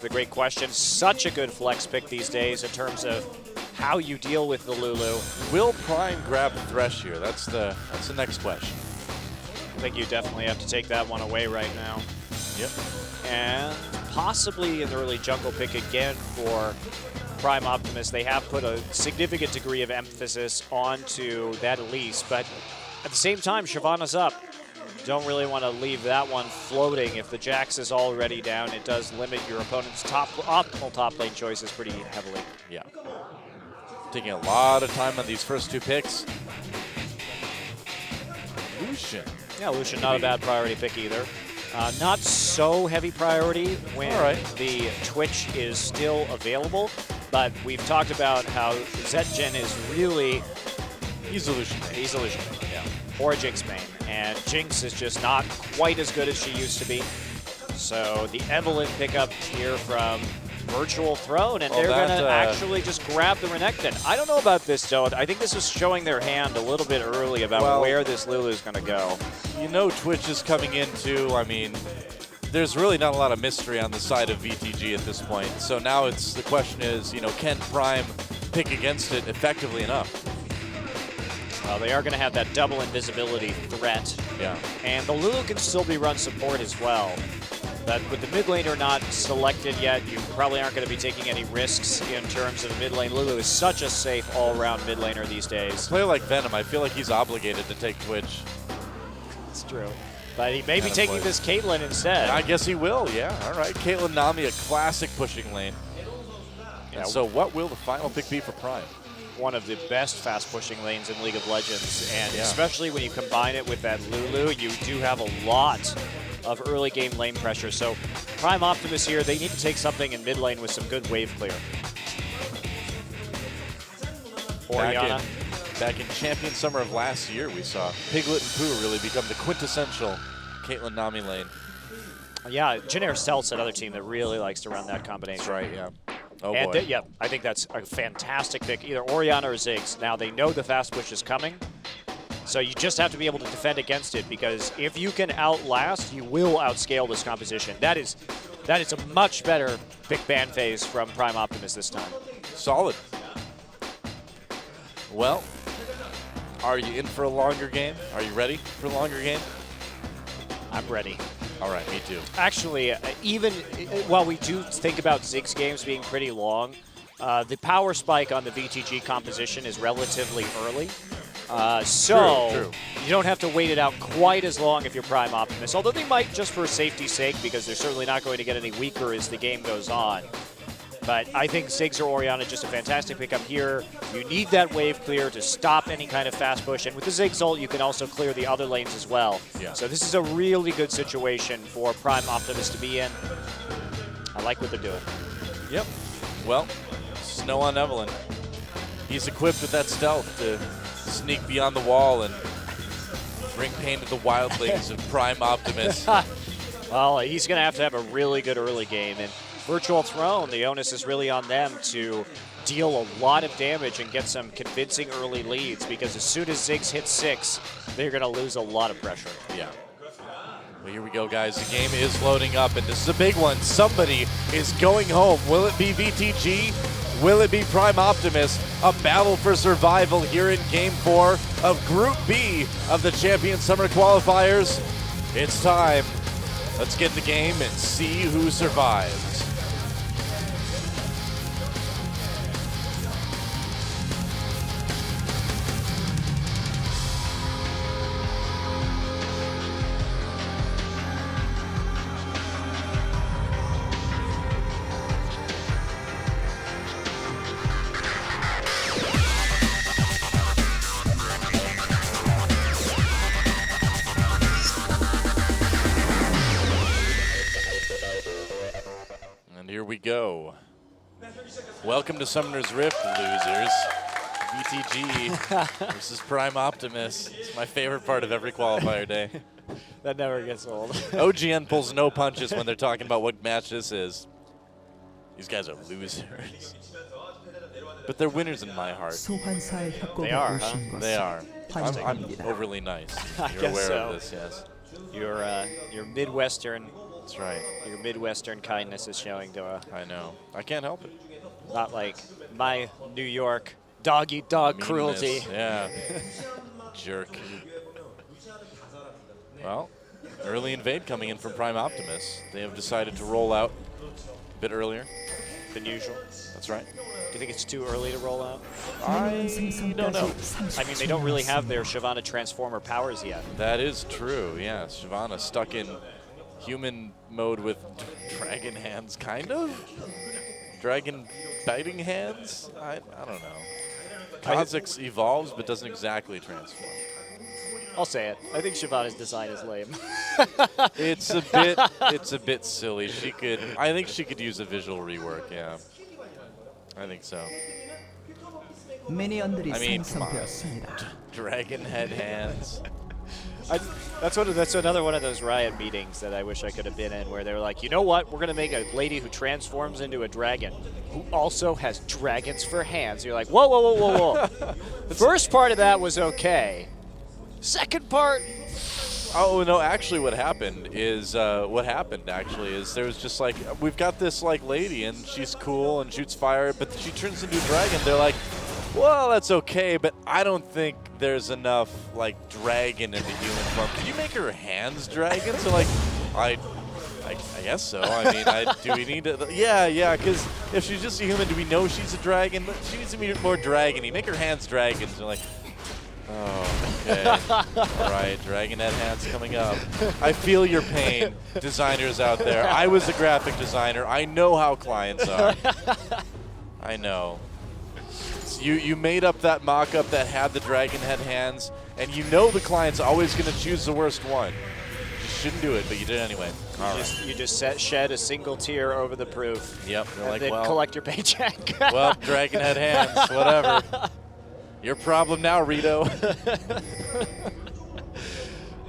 The great question. Such a good flex pick these days in terms of how you deal with the Lulu. Will Prime grab Thresh here? That's the next question. I think you definitely have to take that one away right now. Yep. And possibly an early jungle pick again for Prime Optimus. They have put a significant degree of emphasis onto that Elise, but at the same time, Shyvana's up. Don't really want to leave that one floating. If the Jax is already down, it does limit your opponent's optimal top lane choices pretty heavily. Yeah. Taking a lot of time on these first two picks. Lucian. Yeah, Lucian, not a bad priority pick either. Not so heavy priority when the Twitch is still available, but we've talked about how Zetgen is really... He's a Lucian main. He's a Lucian main, yeah. Or a Jinx main. And Jinx is just not quite as good as she used to be. So the Evelynn pickup here from Virtual Throne, and they're going to actually just grab the Renekton. I don't know about this, though. I think this is showing their hand a little bit early about where this Lulu is going to go. You know Twitch is coming into, I mean, there's really not a lot of mystery on the side of VTG at this point. So now the question is, you know, can Prime pick against it effectively enough? Well, they are going to have that double invisibility threat. Yeah. And the Lulu can still be run support as well. But with the mid laner not selected yet, you probably aren't going to be taking any risks in terms of the mid lane. Lulu is such a safe all-around mid laner these days. A player like Venom, I feel like he's obligated to take Twitch. It's true. But he may be taking this Caitlyn instead. I guess he will, yeah. All right, Caitlyn Nami, a classic pushing lane. Yeah. And so what will the final pick be for Prime? One of the best fast pushing lanes in League of Legends, and especially when you combine it with that Lulu, you do have a lot of early game lane pressure. So Prime Optimus here, they need to take something in mid lane with some good wave clear. Orianna. Back in Champion Summer of last year, we saw Piglet and Pooh really become the quintessential Caitlyn Nami lane. Yeah, Jyn Erstell's another team that really likes to run that combination. That's right, yeah. Oh and boy. Yeah, I think that's a fantastic pick, either Orianna or Ziggs. Now they know the fast push is coming, so you just have to be able to defend against it, because if you can outlast, you will outscale this composition. That is a much better pick ban phase from Prime Optimus this time. Solid. Well, are you in for a longer game? Are you ready for a longer game? I'm ready. All right, me too. Actually, even while we do think about Ziggs games being pretty long, the power spike on the VTG composition is relatively early. So you don't have to wait it out quite as long if you're Prime Optimus, although they might just for safety's sake, because they're certainly not going to get any weaker as the game goes on. But I think Ziggs or Orianna, just a fantastic pickup here. You need that wave clear to stop any kind of fast push. And with the Ziggs ult, you can also clear the other lanes as well. Yeah. So this is a really good situation for Prime Optimus to be in. I like what they're doing. Yep. Well, Snow on Evelynn. He's equipped with that stealth to sneak beyond the wall and bring pain to the wildlings of Prime Optimus. Well, he's going to have a really good early game. And Virtual Throne, the onus is really on them to deal a lot of damage and get some convincing early leads, because as soon as Ziggs hits 6, they're going to lose a lot of pressure. Yeah. Well, here we go, guys. The game is loading up, and this is a big one. Somebody is going home. Will it be VTG? Will it be Prime Optimus? A battle for survival here in Game 4 of Group B of the Champion Summer Qualifiers. It's time. Let's get the game and see who survives. Here we go. Welcome to Summoner's Rift, losers. VTG versus Prime Optimus. It's my favorite part of every qualifier day. That never gets old. OGN pulls no punches when they're talking about what match this is. These guys are losers. But they're winners in my heart. They are, huh? They are. I'm overly nice. You're aware of this, yes. Your Midwestern That's right. Your Midwestern kindness is showing, Dora. I know. I can't help it. Not like my New York dog-eat-dog Meanness. cruelty. Yeah. Jerk. Well, early invade coming in from Prime Optimus. They have decided to roll out a bit earlier Than usual. That's right. Do you think it's too early to roll out? I don't know. I mean, they don't really have their Shyvana Transformer powers yet. That is true, yeah. Shyvana stuck in human mode with dragon hands, kind of? Dragon biting hands? I don't know. Kha'Zix evolves but doesn't exactly transform. I'll say it. I think Shyvana's design is lame. It's a bit silly. I think she could use a visual rework, yeah. I think so. I mean, come on. Dragon head hands. That's another one of those Riot meetings that I wish I could have been in, where they were like, you know what, we're going to make a lady who transforms into a dragon, who also has dragons for hands. You're like, whoa, whoa, whoa, whoa, whoa. The first part of that was okay. Second part. Oh, no, actually what happened is there was just like, we've got this like lady and she's cool and shoots fire, but she turns into a dragon. They're like, well, that's okay, but I don't think there's enough like dragon in the human form. Can you make her hands dragons? So like, I guess so. I mean, do we need to? Yeah, because if she's just a human, do we know she's a dragon? But she needs to be more dragony. Make her hands dragons. They're like, oh, okay. All right, dragon head hands coming up. I feel your pain, designers out there. I was a graphic designer. I know how clients are. I know. You made up that mock-up that had the dragon head hands, and you know the client's always going to choose the worst one. You shouldn't do it, but you did anyway. You just shed a single tear over the proof. Yep. And like, then collect your paycheck. Well, dragon head hands, whatever. Your problem now, Rito.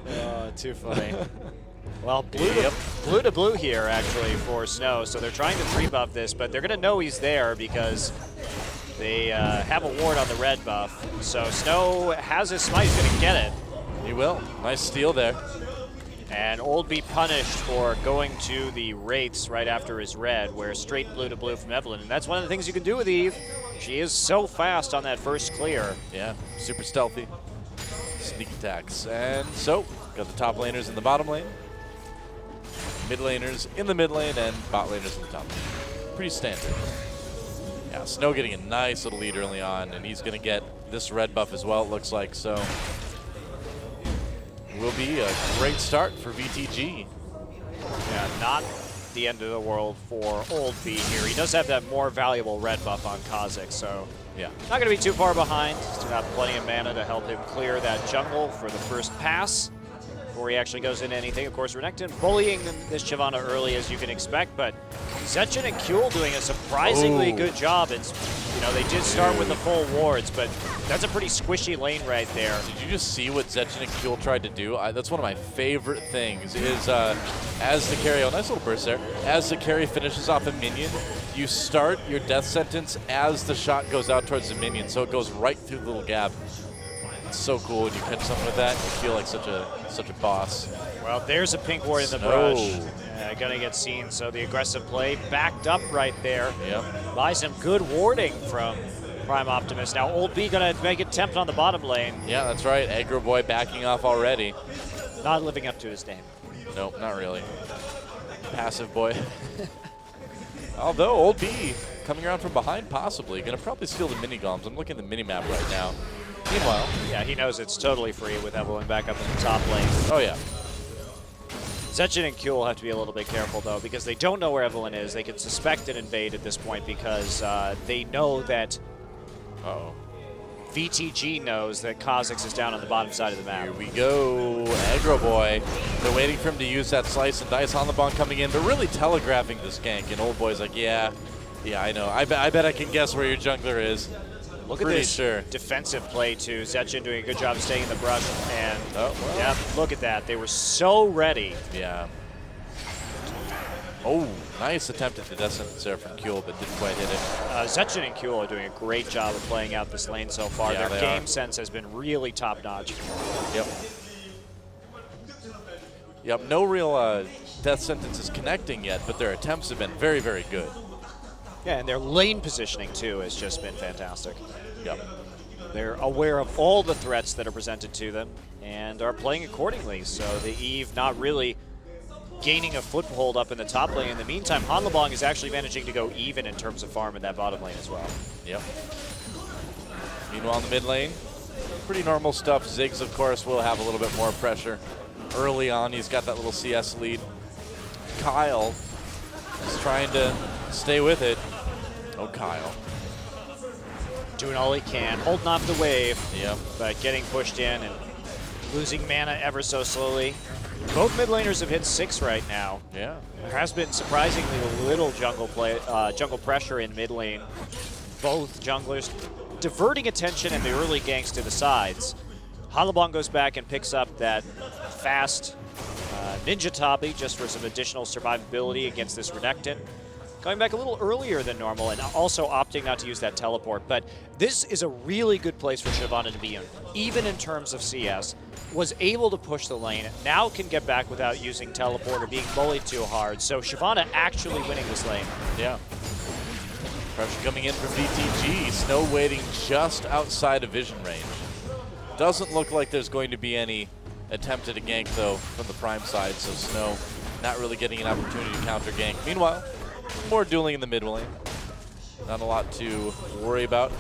Oh, too funny. Well, blue to blue here, actually, for Snow. So they're trying to 3-buff this, but they're going to know he's there because they have a ward on the red buff. So Snow has his smite, he's going to get it. He will. Nice steal there. And Old be punished for going to the Wraiths right after his red, where straight blue to blue from Evelyn. And that's one of the things you can do with Eve. She is so fast on that first clear. Yeah, super stealthy. Sneak attacks. And so, got the top laners in the bottom lane, mid laners in the mid lane, and bot laners in the top lane. Pretty standard. Yeah, Snow getting a nice little lead early on, and he's going to get this red buff as well, it looks like. So, will be a great start for VTG. Yeah, not the end of the world for Old B here. He does have that more valuable red buff on Kha'Zix, so yeah, not going to be too far behind. Still have plenty of mana to help him clear that jungle for the first pass before he actually goes into anything. Of course, Renekton bullying this Shyvana early, as you can expect, but Zetchin and Kuehl doing a surprisingly good job. It's, you know, they did start with the full wards, but that's a pretty squishy lane right there. Did you just see what Zetchin and Kuehl tried to do? That's one of my favorite things is as the carry, oh, nice little burst there, as the carry finishes off a minion, you start your death sentence as the shot goes out towards the minion, so it goes right through the little gap. It's so cool when you catch something with that. You feel like such a boss. Well, there's a pink ward in the brush. Gonna get seen, so the aggressive play backed up right there. Yep. Buys some good warding from Prime Optimus. Now Old B gonna make it tempt on the bottom lane. Yeah, that's right. Aggro Boy backing off already. Not living up to his name. Nope, not really. Passive Boy. Although Old B coming around from behind, possibly. Gonna probably steal the mini golems. I'm looking at the mini map right now. Meanwhile, yeah, he knows it's totally free with Evelyn back up in the top lane. Oh yeah. Zetchin and Kuehl have to be a little bit careful, though, because they don't know where Evelyn is. They can suspect an invade at this point because they know that VTG knows that Kha'Zix is down on the bottom side of the map. Here we go. Aggro Boy. They're waiting for him to use that slice and dice on the bomb coming in, but really telegraphing this gank. And Old Boy's like, yeah, I know. I bet I can guess where your jungler is. Look at this defensive play, too. Zetchin doing a good job of staying in the brush. And, yeah, look at that. They were so ready. Yeah. Oh, nice attempt at the death sentence there from Kuehl, but didn't quite hit it. Zetchin and Kuehl are doing a great job of playing out this lane so far. Yeah, their game sense has been really top-notch. Yep. Yep, no real death sentences connecting yet, but their attempts have been very, very good. Yeah, and their lane positioning, too, has just been fantastic. Yep. They're aware of all the threats that are presented to them and are playing accordingly. So the Eve not really gaining a foothold up in the top lane. In the meantime, Hanlebong is actually managing to go even in terms of farm in that bottom lane as well. Yep. Meanwhile, in the mid lane, pretty normal stuff. Ziggs, of course, will have a little bit more pressure. Early on, he's got that little CS lead. Kyle is trying to stay with it. Oh, Kyle. Doing all he can, holding off the wave, Yep. but getting pushed in and losing mana ever so slowly. Both mid laners have hit 6 right now. Yeah. There has been surprisingly little jungle pressure in mid lane. Both junglers diverting attention in the early ganks to the sides. Hanlebong goes back and picks up that fast Ninja Tabi just for some additional survivability against this Renekton. Going back a little earlier than normal and also opting not to use that teleport. But this is a really good place for Shyvana to be in, even in terms of CS. Was able to push the lane, now can get back without using teleport or being bullied too hard. So Shyvana actually winning this lane. Yeah. Pressure coming in from VTG. Snow waiting just outside of vision range. Doesn't look like there's going to be any attempt at a gank, though, from the Prime side. So Snow not really getting an opportunity to counter gank. Meanwhile, more dueling in the mid lane. Not a lot to worry about.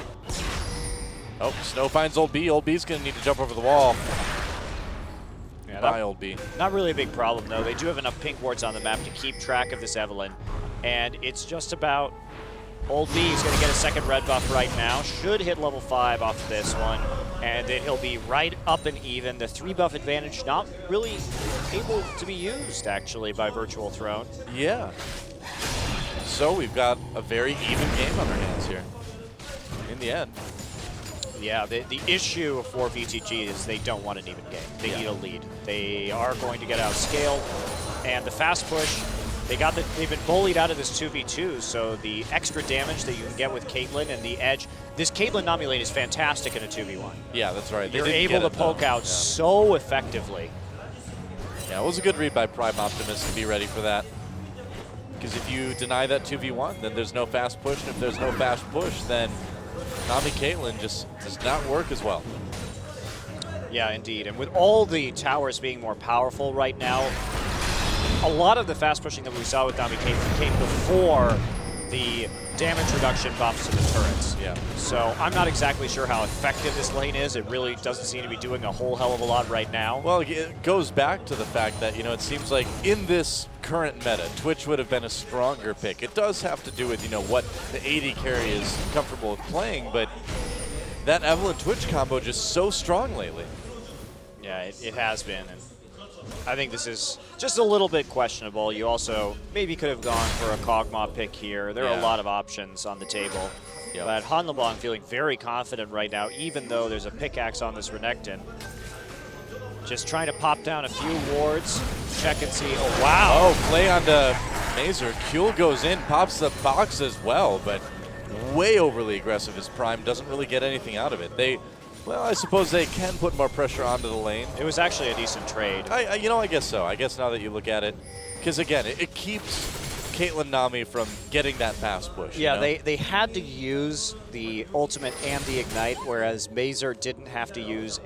Oh, Snow finds Old B. Old B's going to need to jump over the wall. Yeah, Bye, Old B. Not really a big problem, though. They do have enough pink wards on the map to keep track of this Evelynn. And it's just about Old B is going to get a second red buff right now. Should hit level 5 off this one. And then he'll be right up and even. The 3 buff advantage not really able to be used, actually, by Virtual Throne. Yeah. So we've got a very even game on our hands here in the end. Yeah, the issue for VTG is they don't want an even game. They need a lead. They are going to get outscaled, and the fast push, they've been bullied out of this 2v2, so the extra damage that you can get with Caitlyn and the edge, this Caitlyn Nami lane is fantastic in a 2v1. Yeah, that's right. You're able to poke out so effectively. Yeah, it was a good read by Prime Optimus to be ready for that. Because if you deny that 2v1, then there's no fast push, and if there's no fast push, then Nami Caitlyn just does not work as well. Yeah, indeed. And with all the towers being more powerful right now, a lot of the fast pushing that we saw with Nami Caitlyn came before the damage reduction buffs to the turrets. Yeah. So I'm not exactly sure how effective this lane is. It really doesn't seem to be doing a whole hell of a lot right now. Well, it goes back to the fact that, it seems like in this current meta, Twitch would have been a stronger pick. It does have to do with, what the AD carry is comfortable with playing, but that Evelynn Twitch combo just so strong lately. Yeah, it has been. And I think this is just a little bit questionable. You also maybe could have gone for a Kog'Maw pick here. There are a lot of options on the table. Yep. But Hanlebong feeling very confident right now, even though there's a pickaxe on this Renekton. Just trying to pop down a few wards, check and see. Oh, wow. Oh, play onto Mazer. Kuhl goes in, pops the box as well, but way overly aggressive as Prime. Doesn't really get anything out of it. Well, I suppose they can put more pressure onto the lane. It was actually a decent trade. I guess so. I guess now that you look at it, because again, it keeps Caitlyn Nami from getting that fast push. Yeah, they had to use the ultimate and the ignite, whereas Mazer didn't have to use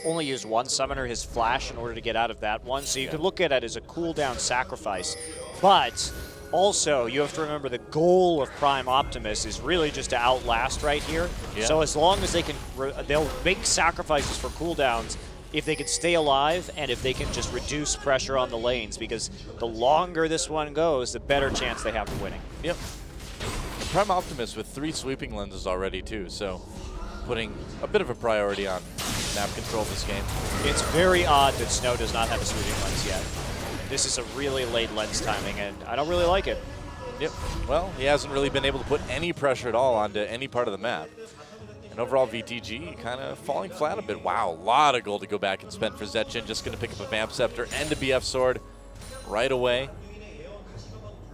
only use one summoner, his flash, in order to get out of that one. So you could look at it as a cooldown sacrifice. But also, you have to remember the goal of Prime Optimus is really just to outlast right here. Yeah. So as long as they can, they'll make sacrifices for cooldowns if they can stay alive and if they can just reduce pressure on the lanes, because the longer this one goes, the better chance they have of winning. Yep. Prime Optimus with 3 sweeping lenses already too, so putting a bit of a priority on map control this game. It's very odd that Snow does not have a sweeping lens yet. This is a really late lens timing, and I don't really like it. Yep. Well, he hasn't really been able to put any pressure at all onto any part of the map. And overall, VTG kind of falling flat a bit. Wow, a lot of gold to go back and spend for Zetchin. Just going to pick up a Vamp Scepter and a BF Sword right away.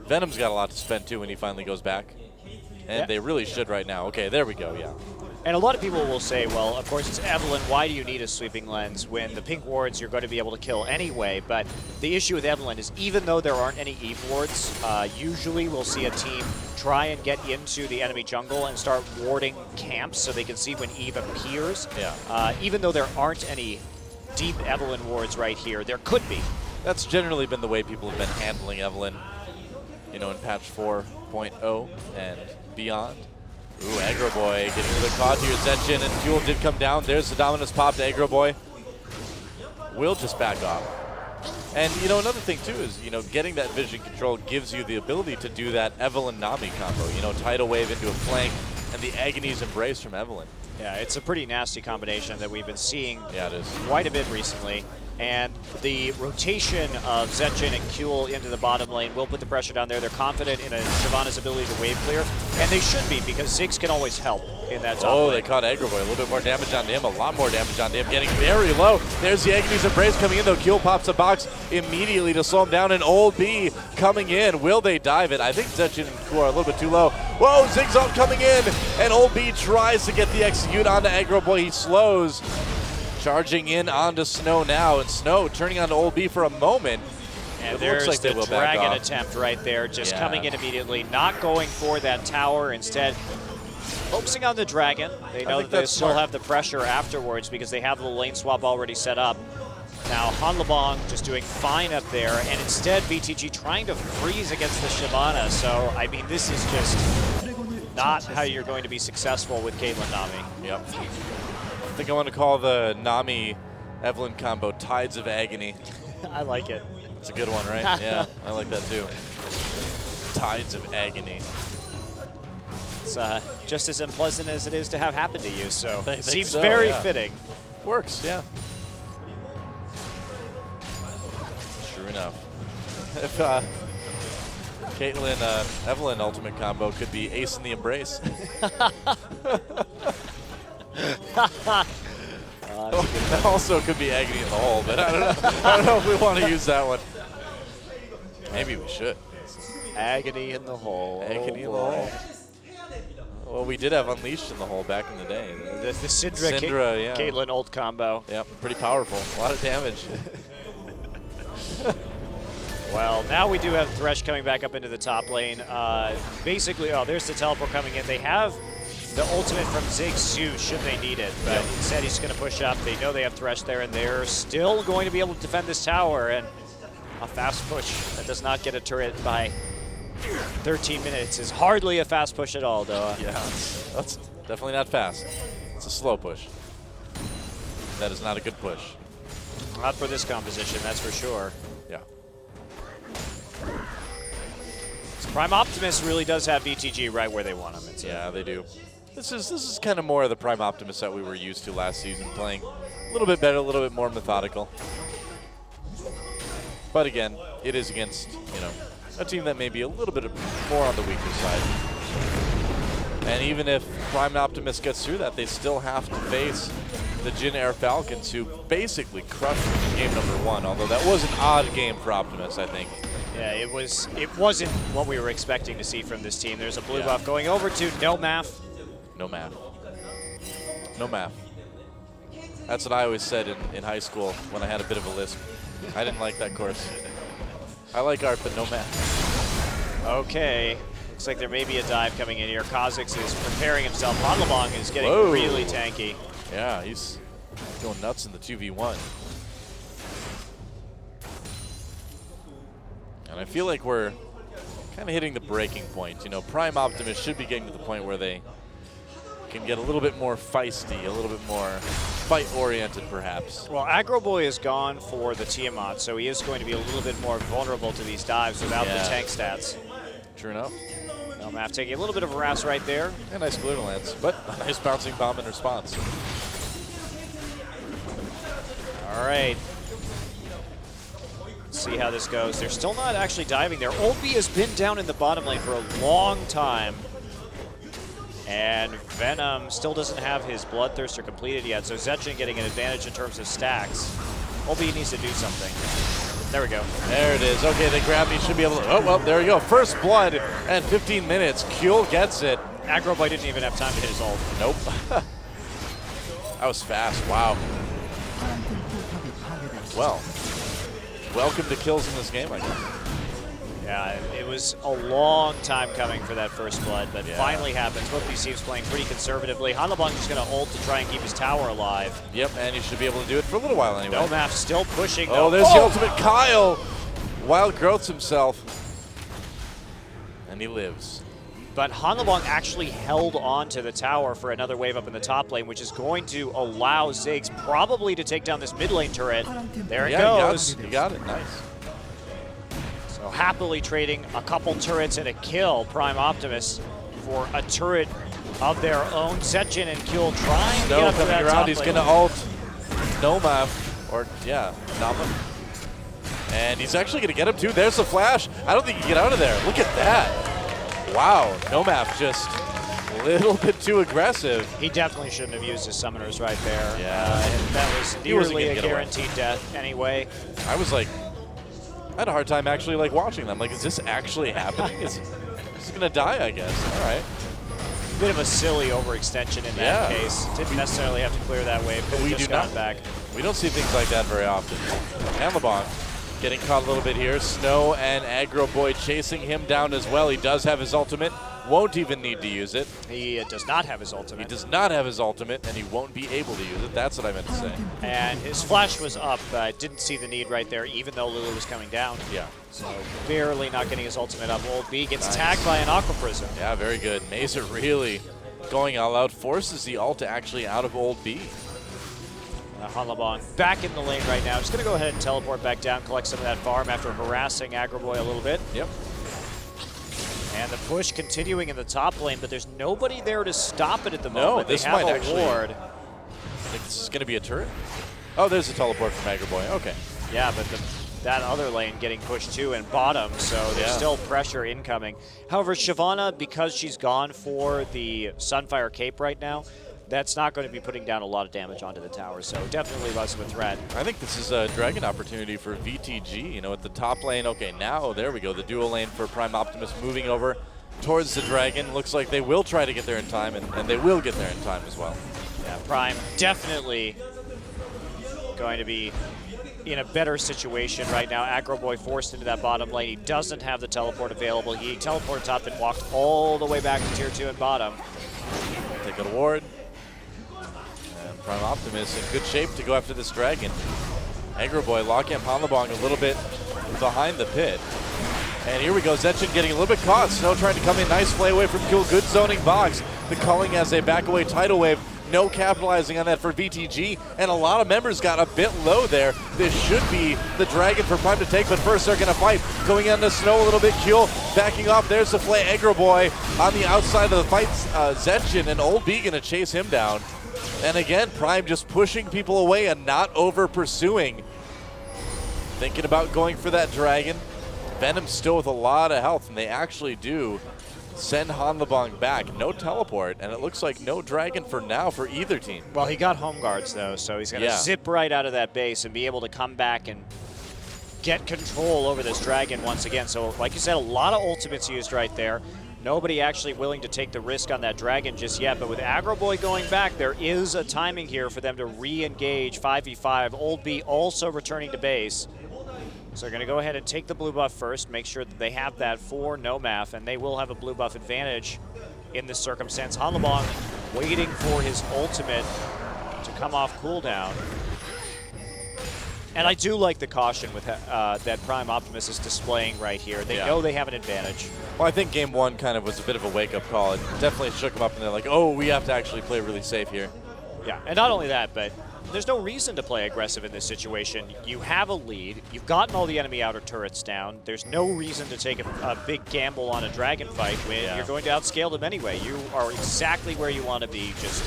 Venom's got a lot to spend, too, when he finally goes back. And they really should right now. Okay, there we go, yeah. And a lot of people will say, well, of course it's Evelyn, why do you need a sweeping lens when the pink wards you're going to be able to kill anyway? But the issue with Evelyn is even though there aren't any Eve wards, usually we'll see a team try and get into the enemy jungle and start warding camps so they can see when Eve appears. Yeah. Even though there aren't any deep Evelyn wards right here, there could be. That's generally been the way people have been handling Evelyn, you know, in patch 4.0 and beyond. Ooh, Aggro Boy getting rid of the Cod here. Zetchin and Fuel did come down. There's the Dominus pop to Aggro Boy. Will just back off. And, you know, another thing, too, is, you know, getting that vision control gives you the ability to do that Evelyn-Nami combo. You know, Tidal Wave into a flank and the Agony's Embrace from Evelyn. Yeah, it's a pretty nasty combination that we've been seeing quite a bit recently. And the rotation of Zetchin and Kuehl into the bottom lane will put the pressure down there. They're confident in Shyvana's ability to wave clear, and they should be because Ziggs can always help in that top lane. They caught Aggro Boy. A little bit more damage on him, a lot more damage on him, getting very low. There's the Agony's Embrace coming in, though. Kuehl pops a box immediately to slow him down, and Old B coming in. Will they dive it? I think Zetchin and Kuehl are a little bit too low. Whoa, Ziggs up coming in, and Old B tries to get the execute onto Aggro Boy. He slows. Charging in onto Snow now, and Snow turning onto Old B for a moment. And there's like the dragon attempt right there, just coming in immediately, not going for that tower, instead focusing on the dragon. They know that they still have the pressure afterwards because they have the lane swap already set up. Now Han Lebong just doing fine up there, and instead VTG trying to freeze against the Shyvana. So, I mean, this is just not how you're going to be successful with Caitlyn Nami. Yep. I think I want to call the Nami Evelyn combo Tides of Agony. I like it. It's a good one, right? Yeah, I like that too. Tides of Agony. It's just as unpleasant as it is to have happen to you, so it seems so, very fitting. Works, yeah. True enough. If Caitlyn Evelyn ultimate combo could be Ace in the Embrace. That also could be Agony in the hole, but I don't know if we want to use that one. Maybe we should. Agony in the hole. Agony in the hole. Well, we did have Unleashed in the hole back in the day. The Syndra, yeah. Caitlyn ult combo. Yep, pretty powerful. A lot of damage. Well, now we do have Thresh coming back up into the top lane. Basically, oh, there's the teleport coming in. They have the ultimate from Ziggs too, should they need it. But instead, he's going to push up. They know they have Thresh there, and they're still going to be able to defend this tower. And a fast push that does not get a turret by 13 minutes is hardly a fast push at all, though. Yeah, that's definitely not fast. It's a slow push. That is not a good push. Not for this composition, that's for sure. Yeah. Prime Optimus really does have VTG right where they want him. Yeah, they do. This is kind of more of the Prime Optimus that we were used to last season, playing a little bit better, a little bit more methodical. But again, it is against, you know, a team that may be a little bit more on the weaker side. And even if Prime Optimus gets through that, they still have to face the Jin Air Falcons, who basically crushed them in game number 1, although that was an odd game for Optimus, I think. Yeah, it wasn't what we were expecting to see from this team. There's a blue buff going over to No Math. No math. No math. That's what I always said in high school when I had a bit of a lisp. I didn't like that course. I like art, but no math. Okay. Looks like there may be a dive coming in here. Kha'Zix is preparing himself. Hanlebong is getting really tanky. Yeah, he's going nuts in the 2v1. And I feel like we're kind of hitting the breaking point. You know, Prime Optimus should be getting to the point where they can get a little bit more feisty, a little bit more fight-oriented, perhaps. Well, Aggro Boy is gone for the Tiamat, so he is going to be a little bit more vulnerable to these dives without the tank stats. True enough. No Math taking a little bit of a harass right there. A nice Glitter Lance, but a nice bouncing bomb in response. All right. Let's see how this goes. They're still not actually diving there. Old B has been down in the bottom lane for a long time. And Venom still doesn't have his Bloodthirster completed yet, so Zetchin getting an advantage in terms of stacks. Old B needs to do something. There we go. There it is. Okay, the gravity should be able to... Oh, well, there we go. First blood and 15 minutes. Kuehl gets it. Aggro Boy didn't even have time to hit his ult. Nope. That was fast. Wow. Well, welcome to kills in this game, I guess. Yeah, it was a long time coming for that first blood, but finally happens. Both these teams playing pretty conservatively. Hanlebong is going to ult to try and keep his tower alive. Yep, and he should be able to do it for a little while anyway. Nomaf still pushing. Oh, there's the ultimate Kyle. Wild growths himself. And he lives. But Hanlebong actually held on to the tower for another wave up in the top lane, which is going to allow Ziggs probably to take down this mid lane turret. There it goes. You got it. Nice. So happily trading a couple turrets and a kill, Prime Optimus, for a turret of their own. Zetjin and Kill trying to get up to that around. top He's lane. going to ult Nomaf, or Nama. And he's actually going to get him too. There's the flash. I don't think he can get out of there. Look at that. Wow, Nomaf just a little bit too aggressive. He definitely shouldn't have used his summoners right there. Yeah. And that was nearly a guaranteed death anyway. I was like, I had a hard time actually like watching them. Like, is this actually happening? Is he gonna die, I guess? All right. Bit of a silly overextension in that case. Didn't necessarily have to clear that wave, but we just got back. We don't see things like that very often. Hanlebong getting caught a little bit here. Snow and Aggro Boy chasing him down as well. He does have his ultimate. Won't even need to use it. He does not have his ultimate. He does not have his ultimate, and he won't be able to use it. That's what I meant to say. And his flash was up. Didn't see the need right there, even though Lulu was coming down. Yeah. So barely not getting his ultimate up. Old B gets tagged by an Aqua Prism. Yeah, very good. Mazer really going all out. Forces the ult actually out of Old B. Hanlebong back in the lane right now. Just going to go ahead and teleport back down, collect some of that farm after harassing Aggro Boy a little bit. Yep. And the push continuing in the top lane, but there's nobody there to stop it at the moment. This they have might a actually. ward. I think this is going to be a turret. Oh, there's a teleport from Aggro Boy. Okay. Yeah, but that other lane getting pushed too and bottom, so there's still pressure incoming. However, Shyvana, because she's gone for the Sunfire Cape right now, that's not going to be putting down a lot of damage onto the tower, so definitely less of a threat. I think this is a dragon opportunity for VTG, you know, at the top lane. Okay, now, there we go, the dual lane for Prime Optimus moving over towards the dragon. Looks like they will try to get there in time, and they will get there in time as well. Yeah, Prime definitely going to be in a better situation right now. Aggro Boy forced into that bottom lane. He doesn't have the teleport available. He teleported top and walked all the way back to tier 2 and bottom. Take a ward. Prime Optimus in good shape to go after this dragon. Aggro Boy locking up Hanlebong a little bit behind the pit. And here we go, Zetjin getting a little bit caught. Snow trying to come in, nice play away from Kill. Good zoning box. The culling as they back away tidal wave. No capitalizing on that for VTG. And a lot of members got a bit low there. This should be the dragon for Prime to take, but first they're gonna fight. Going into Snow a little bit, Kill backing off. There's the play, Aggro Boy on the outside of the fight. Zetjin and Old B gonna chase him down. And again, Prime just pushing people away and not over pursuing. Thinking about going for that dragon. Venom's still with a lot of health, and they actually do send Hanlebong back. No teleport, and it looks like no dragon for now for either team. Well, he got home guards, though, so he's going to zip right out of that base and be able to come back and get control over this dragon once again. So, like you said, a lot of ultimates used right there. Nobody actually willing to take the risk on that dragon just yet, but with Aggro Boy going back, there is a timing here for them to re-engage 5v5. Old B also returning to base. So they're going to go ahead and take the blue buff first, make sure that they have that for Nomaf, and they will have a blue buff advantage in this circumstance. Hanlebong waiting for his ultimate to come off cooldown. And I do like the caution with that Prime Optimus is displaying right here. They know they have an advantage. Well, I think game one kind of was a bit of a wake-up call. It definitely shook them up, and they're like, oh, we have to actually play really safe here. Yeah, and not only that, but there's no reason to play aggressive in this situation. You have a lead. You've gotten all the enemy outer turrets down. There's no reason to take a big gamble on a dragon fight when you're going to outscale them anyway. You are exactly where you want to be. Just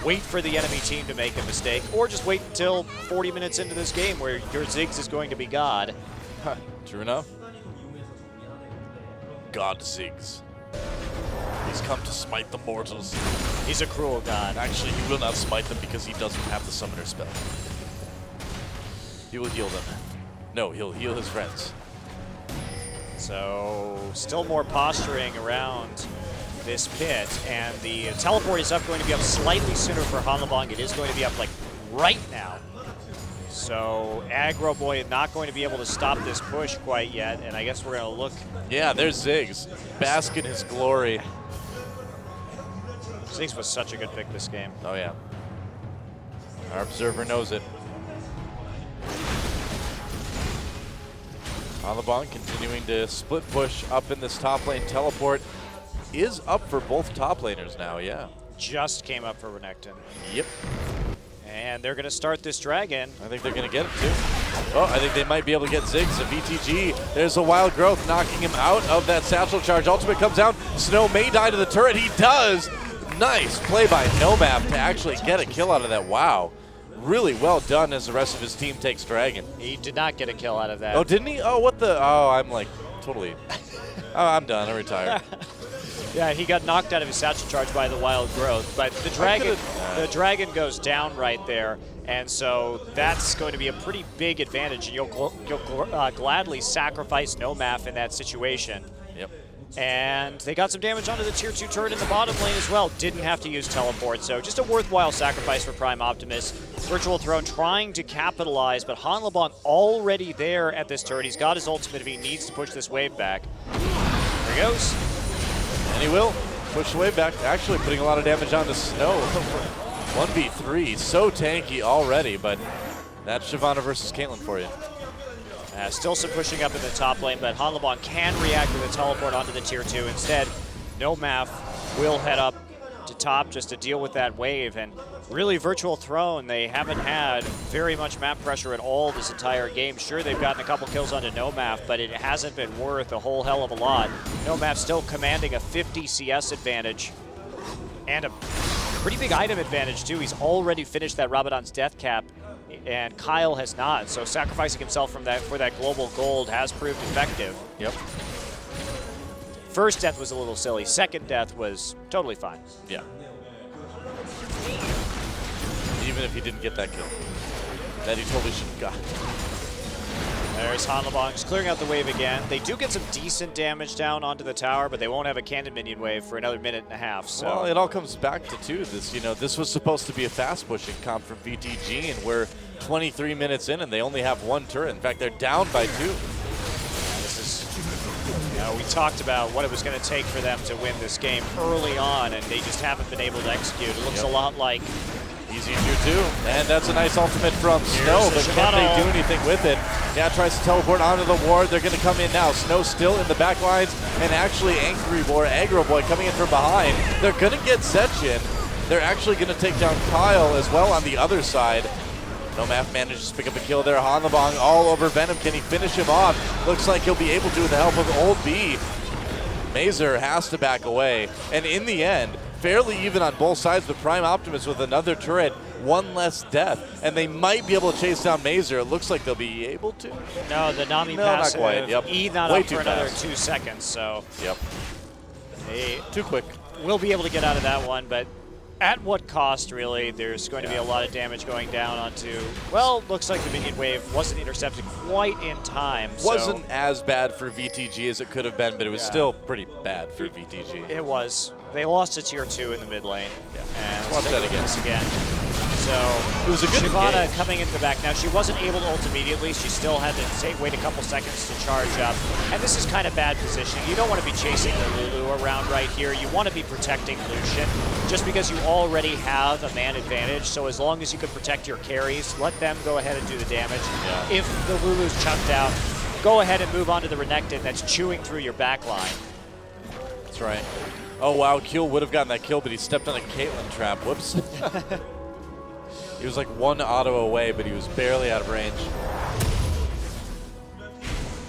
wait for the enemy team to make a mistake, or just wait until 40 minutes into this game where your Ziggs is going to be God. True enough. God Ziggs. He's come to smite the mortals. He's a cruel god. Actually, he will not smite them because he doesn't have the summoner spell. He will heal them. No, he'll heal his friends. So, still more posturing around this pit, and the teleport is going to be up slightly sooner for Hanlebong. It is going to be up like right now. So Aggro Boy not going to be able to stop this push quite yet, and I guess we're going to look. Yeah, there's Ziggs. Bask in his glory. Ziggs was such a good pick this game. Oh, yeah. Our observer knows it. Hanlebong continuing to split push up in this top lane. Teleport is up for both top laners now, yeah. Just came up for Renekton. Yep. And they're going to start this dragon. I think they're going to get it too. Oh, I think they might be able to get Ziggs. A VTG. There's a wild growth knocking him out of that satchel charge. Ultimate comes down. Snow may die to the turret. He does. Nice play by Nomap to actually get a kill out of that. Wow. Really well done as the rest of his team takes dragon. He did not get a kill out of that. Oh, didn't he? Oh, what the? Oh, I'm like totally. Oh, I'm done. I retired. Yeah, he got knocked out of his satchel charge by the wild growth, but the dragon goes down right there, and so that's going to be a pretty big advantage, and you'll gladly sacrifice Nomaf in that situation. Yep. And they got some damage onto the tier 2 turret in the bottom lane as well. Didn't have to use teleport, so just a worthwhile sacrifice for Prime Optimus. Virtual Throne trying to capitalize, but Hanlebong already there at this turret. He's got his ultimate if he needs to push this wave back. There he goes. And he will push the wave back, actually putting a lot of damage onto Snow. 1v3, so tanky already, but that's Shyvana versus Caitlyn for you. Still some pushing up in the top lane, but Hanlebong can react with a teleport onto the tier 2. Instead, Nomaf will head up to top just to deal with that wave. And really, Virtual Throne, they haven't had very much map pressure at all this entire game. Sure, they've gotten a couple kills onto Nomaf, but it hasn't been worth a whole hell of a lot. Nomaf still commanding a 50 CS advantage and a pretty big item advantage, too. He's already finished that Rabadon's death cap, and Kyle has not. So sacrificing himself for that global gold has proved effective. Yep. First death was a little silly. Second death was totally fine. Yeah. Even if he didn't get that kill, that he totally should have got. There's Hanlebong just clearing out the wave again. They do get some decent damage down onto the tower, but they won't have a cannon minion wave for another minute and a half. So. Well, it all comes back to this. You know, this was supposed to be a fast pushing comp from VTG, and we're 23 minutes in, and they only have one turret. In fact, they're down by 2. This is, you know, we talked about what it was going to take for them to win this game early on, and they just haven't been able to execute. It looks a lot like easy in tier 2, and that's a nice ultimate from Snow, but can they do anything with it? Yeah, tries to teleport onto the ward. They're going to come in now. Snow still in the back lines, and actually Aggro Boy coming in from behind. They're going to get Setchin. They're actually going to take down Kyle as well on the other side. Nomaf manages to pick up a kill there. Hanlebong all over Venom. Can he finish him off? Looks like he'll be able to with the help of Old B. Mazer has to back away, and in the end, fairly even on both sides, but Prime Optimus with another turret, one less death, and they might be able to chase down Mazer. It looks like they'll be able to. No, the Nami passive, not quite. Yep. E not Way up too for another fast. 2 seconds, so. Yep. They too quick. Will be able to get out of that one, but at what cost, really? There's going to be a lot of damage going down onto, well, looks like the minion wave wasn't intercepted quite in time. Wasn't as bad for VTG as it could have been, but it was still pretty bad for VTG. It was. They lost to tier 2 in the mid lane. Yeah. And watch that again. So it was a good Shyvana coming into the back. Now, she wasn't able to ult immediately. She still had to wait a couple seconds to charge up. And this is kind of bad positioning. You don't want to be chasing the Lulu around right here. You want to be protecting Lucian just because you already have a man advantage. So as long as you can protect your carries, let them go ahead and do the damage. Yeah. If the Lulu's chunked out, go ahead and move on to the Renekton that's chewing through your back line. That's right. Oh, wow, Kill would have gotten that kill, but he stepped on a Caitlyn trap. Whoops. He was like 1 auto away, but he was barely out of range.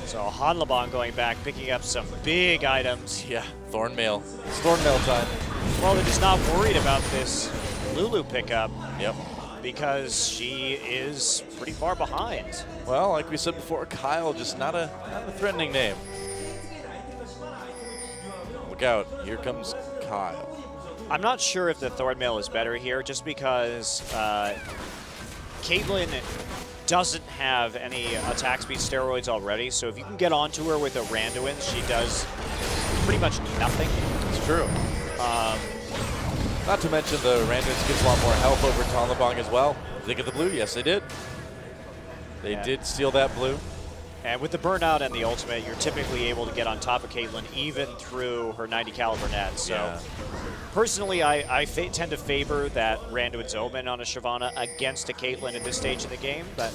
So Hanlebong going back, picking up some big items. Yeah, Thornmail. It's Thornmail time. Well, they're just not worried about this Lulu pickup. Yep. Because she is pretty far behind. Well, like we said before, Kyle, just not a threatening name. Look out, here comes Kyle. I'm not sure if the Thornmail is better here, just because Caitlyn doesn't have any attack speed steroids already, so if you can get onto her with a Randuin, she does pretty much nothing. It's true. Not to mention the Randoms gives a lot more health over Tonlabong as well. Did they get the blue? Yes, they did. They did steal that blue. And with the burnout and the ultimate, you're typically able to get on top of Caitlyn even through her 90 caliber net. So personally, I tend to favor that Randuin's Omen on a Shyvana against a Caitlyn at this stage of the game, but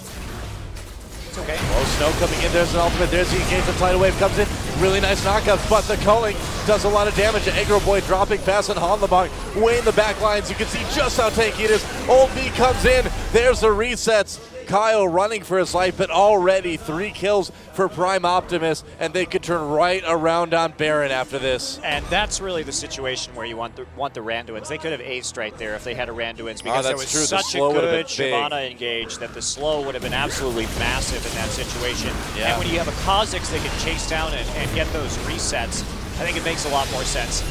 it's okay. Oh, Snow coming in. There's an ultimate. There's the engagement. Tidal Wave comes in. Really nice knockouts, but the culling does a lot of damage. Aggro Boy dropping fast and Hanlabong way in the back lines. You can see just how tanky it is. Old B comes in. There's the resets. Kyle running for his life, but already 3 kills for Prime Optimus, and they could turn right around on Baron after this. And that's really the situation where you want the Randuins. They could have aced right there if they had a Randuins, because there was such a good Shyvana engage that the slow would have been absolutely massive in that situation. And when you have a Kha'Zix that can chase down and get those resets, I think it makes a lot more sense.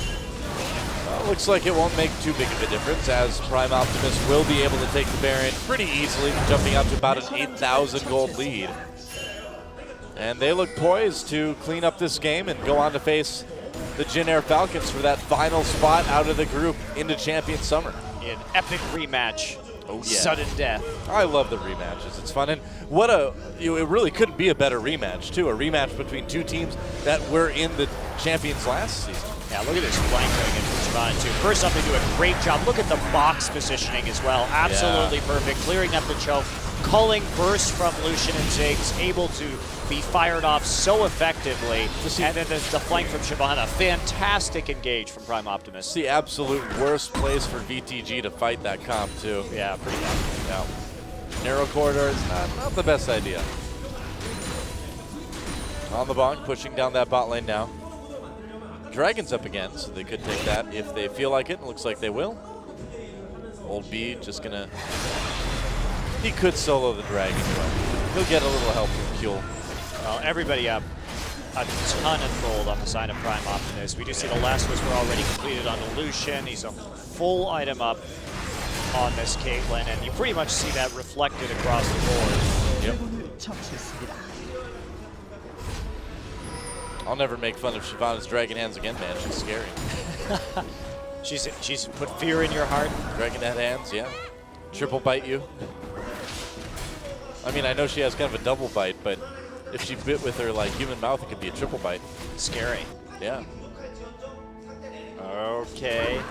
Looks like it won't make too big of a difference, as Prime Optimus will be able to take the Baron pretty easily, jumping up to about an 8,000 gold lead. And they look poised to clean up this game and go on to face the Jin Air Falcons for that final spot out of the group into Champion Summer. An epic rematch. Sudden death. I love the rematches. It's fun. And it really couldn't be a better rematch, too. A rematch between 2 teams that were in the Champions last season. Yeah, look at this flank going into Shyvana, too. First off, they do a great job. Look at the box positioning as well. Absolutely perfect. Clearing up the choke. Culling burst from Lucian and Ziggs, able to be fired off so effectively. And then the flank from Shyvana. Fantastic engage from Prime Optimus. It's the absolute worst place for VTG to fight that comp, too. Yeah, pretty much. Yeah. Narrow corridor is not the best idea. On the bonk, pushing down that bot lane now. Dragon's up again, so they could take that if they feel like it. It looks like they will. Old B just gonna... He could solo the Dragon, but he'll get a little help from Fuel. Well, everybody up a ton of gold on the side of Prime Optimus. We do see the last whisper already completed on the Lucian. He's a full item up on this Caitlyn, and you pretty much see that reflected across the board. Yep. I'll never make fun of Shyvana's Dragon Hands again, man. She's scary. she's put fear in your heart. Dragon Head Hands, yeah. Triple bite you. I mean, I know she has kind of a double bite, but if she bit with her like human mouth, it could be a triple bite. Scary. Yeah. Okay.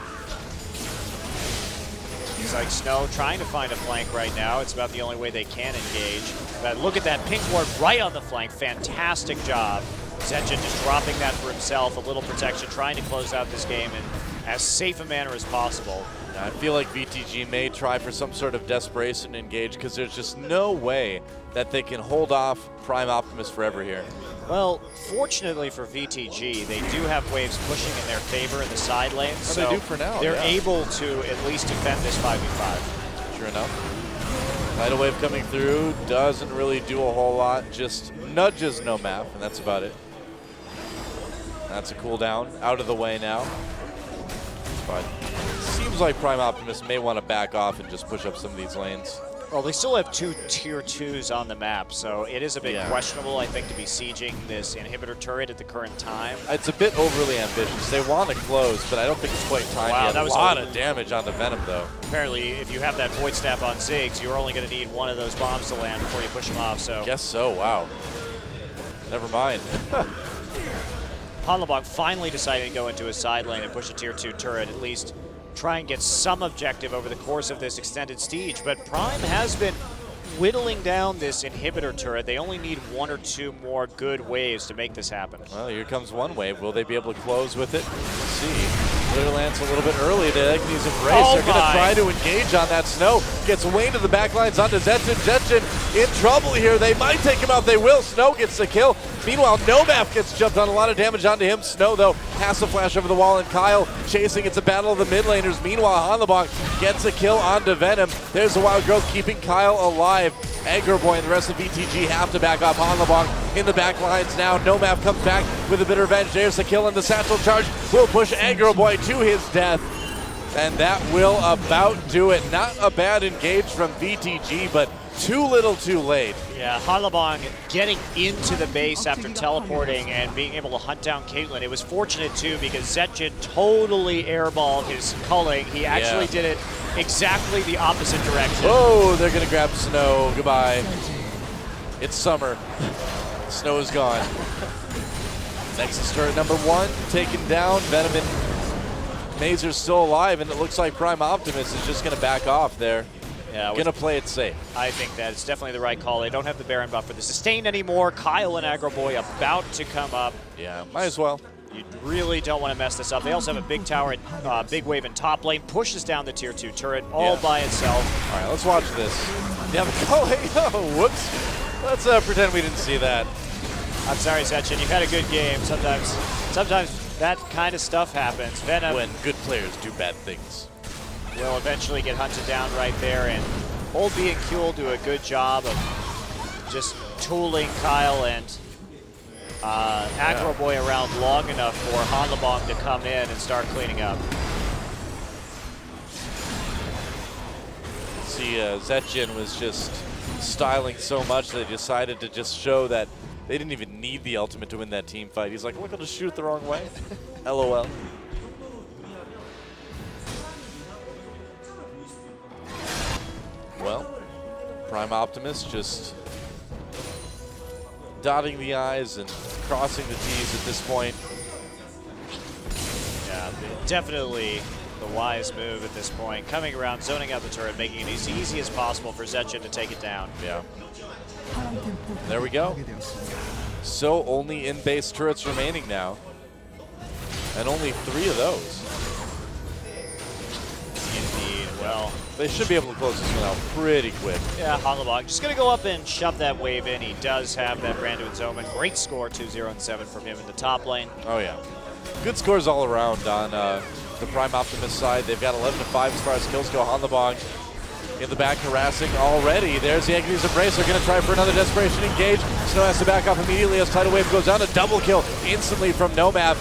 He's like Snow trying to find a flank right now. It's about the only way they can engage. But look at that pink ward right on the flank. Fantastic job. Zetchin just dropping that for himself, a little protection, trying to close out this game in as safe a manner as possible. I feel like VTG may try for some sort of desperation engage, because there's just no way that they can hold off Prime Optimus forever here. Well, fortunately for VTG, they do have waves pushing in their favor in the side lanes, so they do for now. They're able to at least defend this 5v5. Sure enough. Tidal Wave coming through, doesn't really do a whole lot, just nudges no map, and that's about it. That's a cooldown, out of the way now. But it seems like Prime Optimus may want to back off and just push up some of these lanes. Well, they still have 2 tier 2s on the map, so it is a bit questionable, I think, to be sieging this inhibitor turret at the current time. It's a bit overly ambitious. They want to close, but I don't think it's quite time yet. That was a lot of damage on the Venom, though. Apparently, if you have that Void Staff on Ziggs, you're only going to need one of those bombs to land before you push him off, so... Guess so, wow. Never mind. Hanlabong finally decided to go into his side lane and push a tier 2 turret, at least try and get some objective over the course of this extended siege. But Prime has been whittling down this inhibitor turret. They only need 1 or 2 more good waves to make this happen. Well, here comes one wave. Will they be able to close with it? Let's see. Clearlance a little bit early. They like these embrace. They're going to try to engage on that. Snow gets way into the backlines onto Zetchin. Zetchin in trouble here. They might take him out. They will. Snow gets the kill. Meanwhile, Nomaf gets jumped on. A lot of damage onto him. Snow, though, has to flash over the wall, and Kyle chasing. It's a battle of the mid laners. Meanwhile, Hanlabong gets a kill onto Venom. There's the Wild Growth keeping Kyle alive. Aggro Boy and the rest of VTG have to back off. Hanlabong in the back lines now. Nomaf comes back with a bit of revenge. There's the kill, and the satchel charge will push Aggro Boy to his death. And that will about do it. Not a bad engage from VTG, but Too little, too late. Yeah, Harlabong getting into the base after teleporting and being able to hunt down Caitlyn. It was fortunate, too, because Zetjin totally airballed his culling. He actually did it exactly the opposite direction. Oh, they're going to grab Snow. Goodbye. It's summer. Snow is gone. Nexus turret number 1 taken down. Venom and Mazer's still alive, and it looks like Prime Optimus is just going to back off there. Yeah, going to play it safe. I think that it's definitely the right call. They don't have the Baron buff for the sustain anymore. Kyle and Agroboy about to come up. Yeah, might as well. You really don't want to mess this up. They also have a big tower, big wave in top lane, pushes down the tier 2 turret all by itself. All right, let's watch this. Yeah, oh, whoops. Let's pretend we didn't see that. I'm sorry, Zetjin. You've had a good game. Sometimes that kind of stuff happens. Venom, when good players do bad things, will eventually get hunted down right there, and Old B and Kuehl do a good job of just tooling Kyle and Agroboy around long enough for Hanlabong to come in and start cleaning up. See, Zetjin was just styling so much that they decided to just show that they didn't even need the ultimate to win that team fight. He's like, look, I'll just shoot it the wrong way. LOL. Well, Prime Optimus just dotting the I's and crossing the T's at this point. Yeah, definitely the wise move at this point. Coming around, zoning out the turret, making it as easy as possible for Zetjin to take it down. Yeah. There we go. So only in-base turrets remaining now. And only 3 of those. Indeed, well. They should be able to close this one out pretty quick. Yeah, Hanlabong just going to go up and shove that wave in. He does have that Brando and Zoman. Great score, 2-0-7 from him in the top lane. Oh, yeah. Good scores all around on the Prime Optimus side. They've got 11-5 as far as kills go. Hanlabong in the back harassing already. There's the Agnes Embrace. They're going to try for another Desperation Engage. Snow has to back off immediately as Tidal Wave goes down. A double kill instantly from Nomad.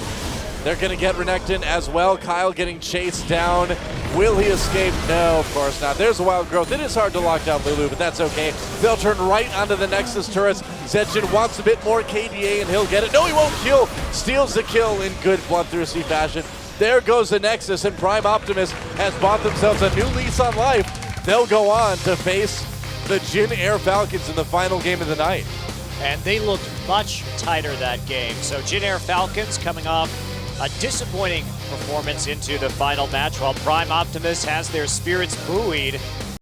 They're going to get Renekton as well. Kyle getting chased down. Will he escape? No, of course not. There's a Wild Growth. It is hard to lock down Lulu, but that's okay. They'll turn right onto the Nexus turrets. Zetjin wants a bit more KDA, and he'll get it. No, he won't kill. Steals the kill in good bloodthirsty fashion. There goes the Nexus, and Prime Optimus has bought themselves a new lease on life. They'll go on to face the Jin Air Falcons in the final game of the night. And they looked much tighter that game. So Jin Air Falcons coming off a disappointing performance into the final match, while Prime Optimus has their spirits buoyed